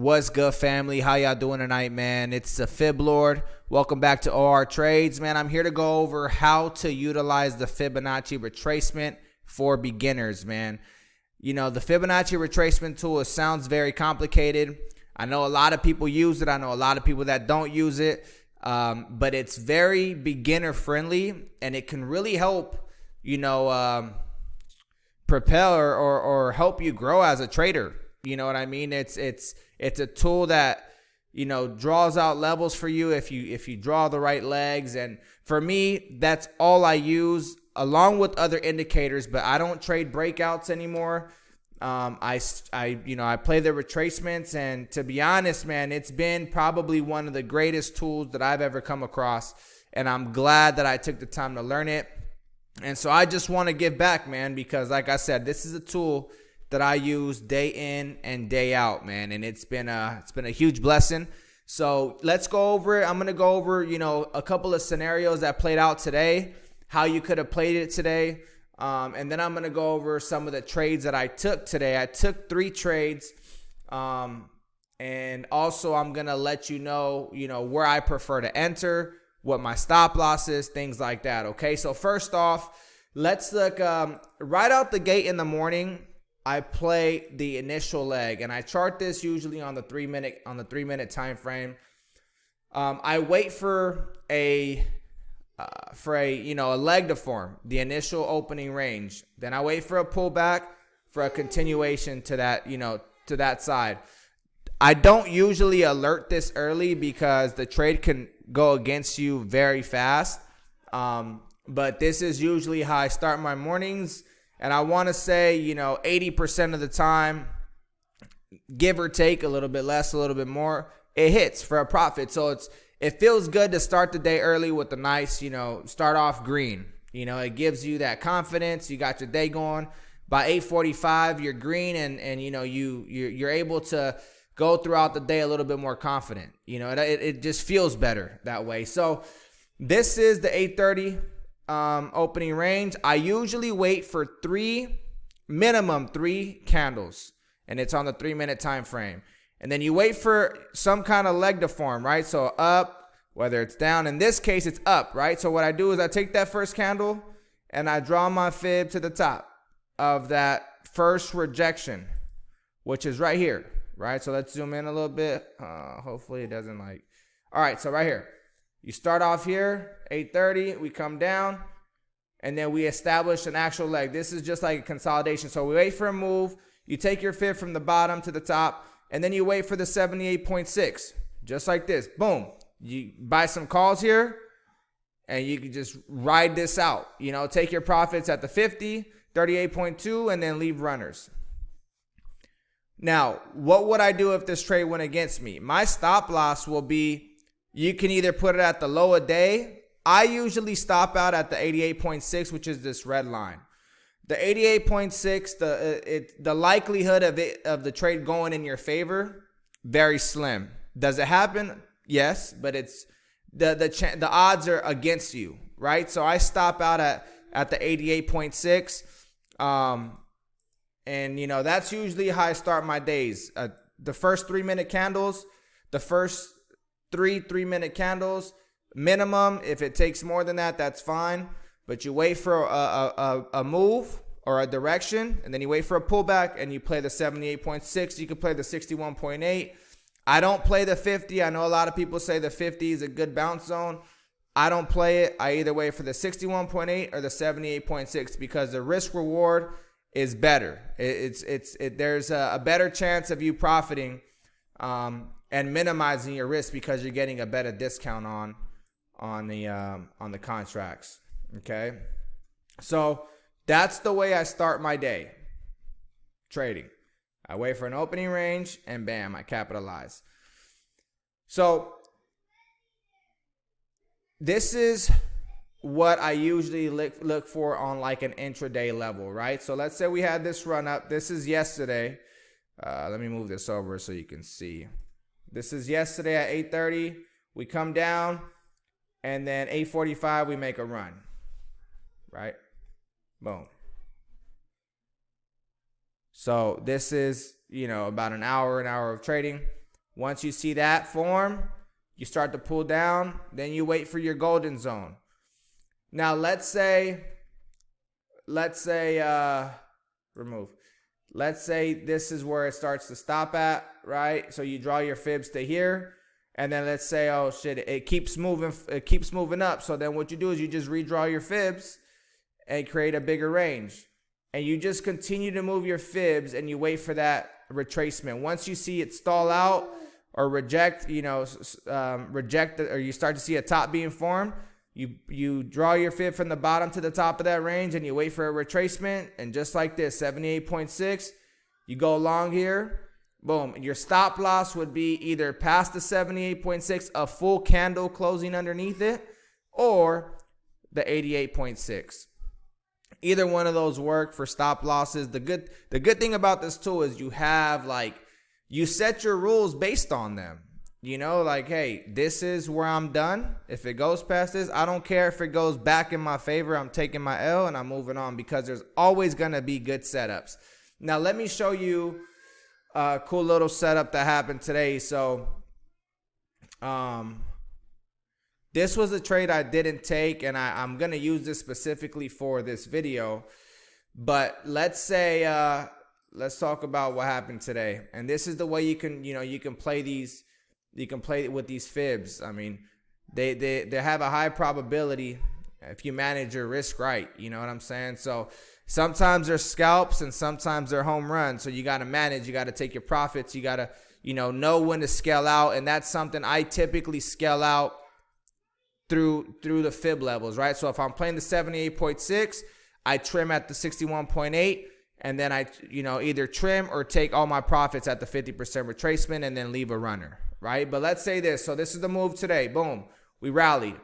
What's good, family? How y'all doing tonight, man? It's the Fib Lord. Welcome back to OR Trades, man. I'm here to go over how to utilize the Fibonacci retracement for beginners, man. You know, the Fibonacci retracement tool, it sounds very complicated. I know a lot of people use it. I know a lot of people that don't use it, but it's very beginner friendly, and it can really help, propel or help you grow as a trader. You know what I mean? It's a tool that, draws out levels for you if you draw the right legs. And for me, that's all I use along with other indicators, but I don't trade breakouts anymore. I play the retracements, and to be honest, man, it's been probably one of the greatest tools that I've ever come across. And I'm glad that I took the time to learn it. And so I just want to give back, man, because like I said, this is a tool that I use day in and day out, man, and it's been a huge blessing. So let's go over it. I'm gonna go over a couple of scenarios that played out today, how you could have played it today, and then I'm gonna go over some of the trades that I took today. I took 3 trades, and also I'm gonna let you know where I prefer to enter, what my stop loss is, things like that. Okay, so first off, let's look right out the gate in the morning. I play the initial leg, and I chart this usually on the 3 minute time frame. I wait for a leg to form, the initial opening range. Then I wait for a pullback for a continuation to that side. I don't usually alert this early because the trade can go against you very fast. But this is usually how I start my mornings. And I want to say, 80% of the time, give or take a little bit less, a little bit more, it hits for a profit. So it feels good to start the day early with a nice, start off green. It gives you that confidence. You got your day going. By 8:45, you're green, and you're able to go throughout the day a little bit more confident. It just feels better that way. So this is the 8:30. Opening range. I usually wait for minimum three candles, and it's on the 3 minute time frame. And then you wait for some kind of leg to form, right? So up, whether it's down. In this case, it's up, right? So what I do is I take that first candle and I draw my fib to the top of that first rejection, which is right here, right? So let's zoom in a little bit. Hopefully it doesn't all right, so right here. You start off here, 8:30, we come down, and then we establish an actual leg. This is just like a consolidation. So we wait for a move. You take your fib from the bottom to the top, and then you wait for the 78.6, just like this. Boom. You buy some calls here, and you can just ride this out. Take your profits at the 50, 38.2, and then leave runners. Now, what would I do if this trade went against me? My stop loss will be, you can either put it at the low of day. I usually stop out at the 88.6, which is this red line. The 88.6, the likelihood of the trade going in your favor, very slim. Does it happen? Yes, but it's the odds are against you, right? So I stop out at the 88.6, and that's usually how I start my days. The first 3 minute candles, the first 3 minute candles minimum. If it takes more than that, that's fine, but you wait for a move or a direction, and then you wait for a pullback, and you play the 78.6. You can play the 61.8. I don't play the 50. I know a lot of people say the 50 is a good bounce zone. I don't play it. I either wait for the 61.8 or the 78.6 because the risk reward is better. There's a better chance of you profiting and minimizing your risk because you're getting a better discount on the contracts. Okay, so that's the way I start my day trading. I wait for an opening range, and bam, I capitalize. So this is what I usually look for on like an intraday level, right? So let's say we had this run up. This is yesterday. Let me move this over so you can see. This is yesterday at 8:30. We come down, and then 8:45 we make a run, right? Boom. So this is, about an hour of trading. Once you see that form, you start to pull down, then you wait for your golden zone. Now let's say remove. Let's say this is where it starts to stop at, right? So you draw your fibs to here, and then let's say, oh shit, it keeps moving up. So then what you do is you just redraw your fibs and create a bigger range. And you just continue to move your fibs and you wait for that retracement. Once you see it stall out or reject, or you start to see a top being formed, you draw your fib from the bottom to the top of that range and you wait for a retracement. And just like this, 78.6, you go along here, boom. Your stop loss would be either past the 78.6, a full candle closing underneath it, or the 88.6. Either one of those work for stop losses. The good thing about this tool is you set your rules based on them. Like, hey, this is where I'm done. If it goes past this, I don't care if it goes back in my favor. I'm taking my L and I'm moving on, because there's always going to be good setups. Now, let me show you a cool little setup that happened today. So, this was a trade I didn't take, and I'm going to use this specifically for this video. But let's say, let's talk about what happened today. And this is the way you can play these. You can play with these fibs. I mean, they have a high probability if you manage your risk right. You know what I'm saying? So sometimes they're scalps and sometimes they're home runs. So you got to manage. You got to take your profits. You got to, know when to scale out. And that's something I typically scale out through the fib levels, right? So if I'm playing the 78.6, I trim at the 61.8. And then I, either trim or take all my profits at the 50% retracement and then leave a runner, right? But let's say this. So this is the move today. Boom. We rallied.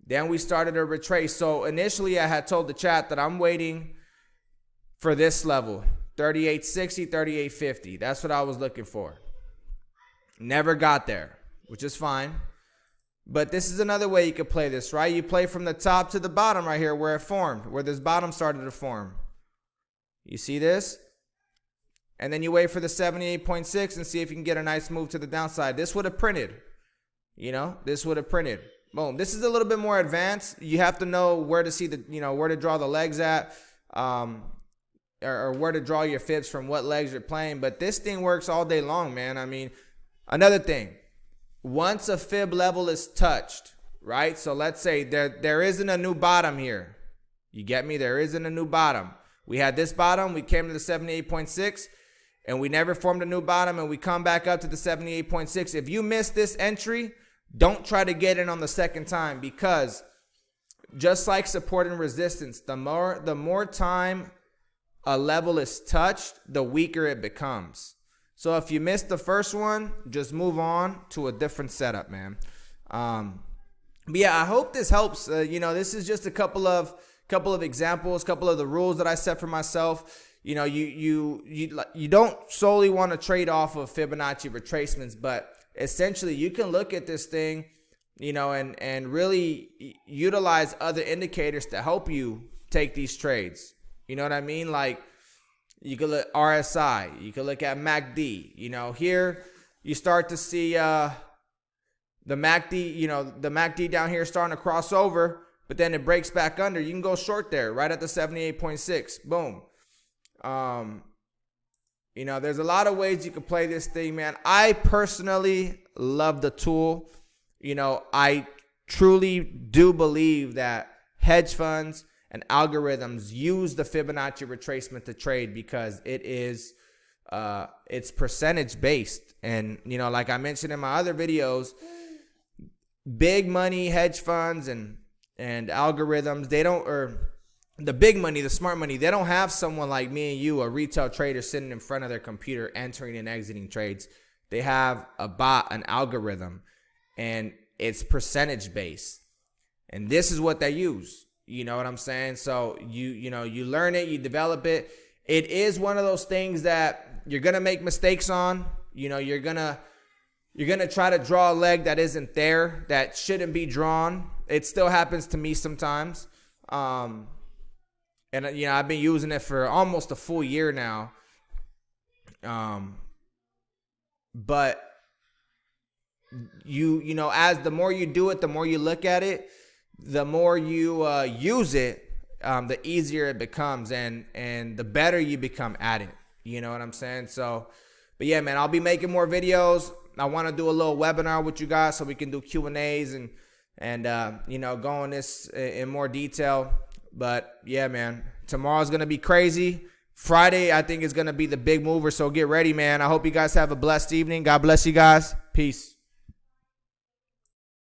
Then we started a retrace. So initially I had told the chat that I'm waiting for this level, 38.60, 38.50. That's what I was looking for. Never got there, which is fine. But this is another way you could play this, right? You play from the top to the bottom right here where it formed, where this bottom started to form. You see this? And then you wait for the 78.6 and see if you can get a nice move to the downside. This would have printed. This would have printed. Boom. This is a little bit more advanced. You have to know where to see where to draw the legs at, or where to draw your fibs from what legs you're playing. But this thing works all day long, man. I mean, another thing, once a fib level is touched, right? So let's say there isn't a new bottom here. You get me? There isn't a new bottom. We had this bottom, we came to the 78.6, and we never formed a new bottom, and we come back up to the 78.6. If you miss this entry, don't try to get in on the second time, because just like support and resistance, the more time a level is touched, the weaker it becomes. So if you missed the first one, just move on to a different setup, man. But yeah, I hope this helps. This is just a couple of examples, couple of the rules that I set for myself. You don't solely want to trade off of Fibonacci retracements, but essentially you can look at this thing, and really utilize other indicators to help you take these trades. You know what I mean? Like, you could look RSI, you could look at MACD. Here you start to see the MACD, the MACD down here starting to cross over. But then it breaks back under. You can go short there, right at the 78.6. Boom. There's a lot of ways you can play this thing, man. I personally love the tool. I truly do believe that hedge funds and algorithms use the Fibonacci retracement to trade, because it is it's percentage based. And, like I mentioned in my other videos, big money hedge funds and algorithms, the big money, the smart money, they don't have someone like me and you, a retail trader, sitting in front of their computer entering and exiting trades. They have a bot, an algorithm, and it's percentage based. And this is what they use. You know what I'm saying? So you learn it, you develop it. It is one of those things that you're going to make mistakes on. You're going to try to draw a leg that isn't there, that shouldn't be drawn. It still happens to me sometimes. And I've been using it for almost a full year now. But you know, as the more you do it, the more you look at it, the more you use it, the easier it becomes, and the better you become at it. You know what I'm saying? So, but yeah, man, I'll be making more videos. I want to do a little webinar with you guys so we can do Q&As and you know, go on this in more detail. But yeah, man, tomorrow's going to be crazy. Friday, I think, is going to be the big mover. So get ready, man. I hope you guys have a blessed evening. God bless you guys. Peace.